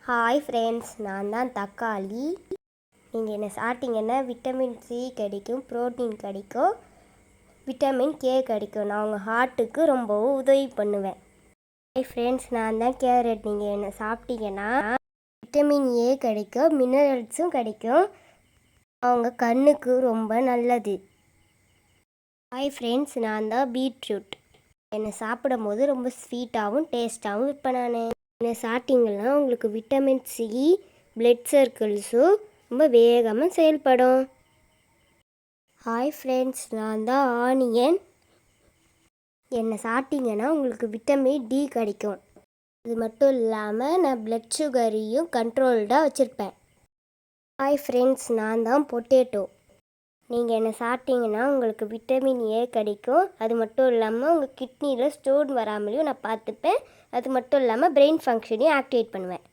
Hi friends, நான் தான் தக்காளி. நீங்கள் என்ன சாப்பிட்டீங்கன்னா விட்டமின் சி கிடைக்கும், ப்ரோட்டீன் கிடைக்கும், விட்டமின் கே கிடைக்கும். நான் உங்கள் ஹார்ட்டுக்கு ரொம்பவும் உதவி பண்ணுவேன். ஹாய் ஃப்ரெண்ட்ஸ், நான் தான் கேரட். நீங்கள் என்ன சாப்பிட்டீங்கன்னா விட்டமின் ஏ கிடைக்கும், மினரல்ஸும் கிடைக்கும். அவங்க கண்ணுக்கு ரொம்ப நல்லது. ஹாய் ஃப்ரெண்ட்ஸ், நான் தான் பீட்ரூட். என்னை சாப்பிடும் போது ரொம்ப ஸ்வீட்டாகவும் டேஸ்ட்டாகவும் இருப்பேன். நான் என்ன சாப்பிட்டீங்கன்னா உங்களுக்கு விட்டமின் சி, பிளட் சர்க்கிள்ஸும் ரொம்ப வேகமாக செயல்படும். ஹாய் ஃப்ரெண்ட்ஸ், நான் தான் ஆனியன். என்னை சாப்பிட்டீங்கன்னா உங்களுக்கு விட்டமின் டி கிடைக்கும். இது மட்டும் இல்லாமல் நான் பிளட் சுகரையும் கண்ட்ரோல்டாக வச்சுருப்பேன். ஹாய் ஃப்ரெண்ட்ஸ், நான் தான் பொட்டேட்டோ. நீங்கள் என்ன சாப்பிட்டீங்கன்னா உங்களுக்கு விட்டமின் ஏ கிடைக்கும். அது மட்டும் இல்லாமல் உங்கள் கிட்னியில் ஸ்டோன் வராமலையும் நான் பார்த்துப்பேன். அது மட்டும் இல்லாமல் பிரெயின் ஃபங்க்ஷனையும் ஆக்டிவேட் பண்ணுவேன்.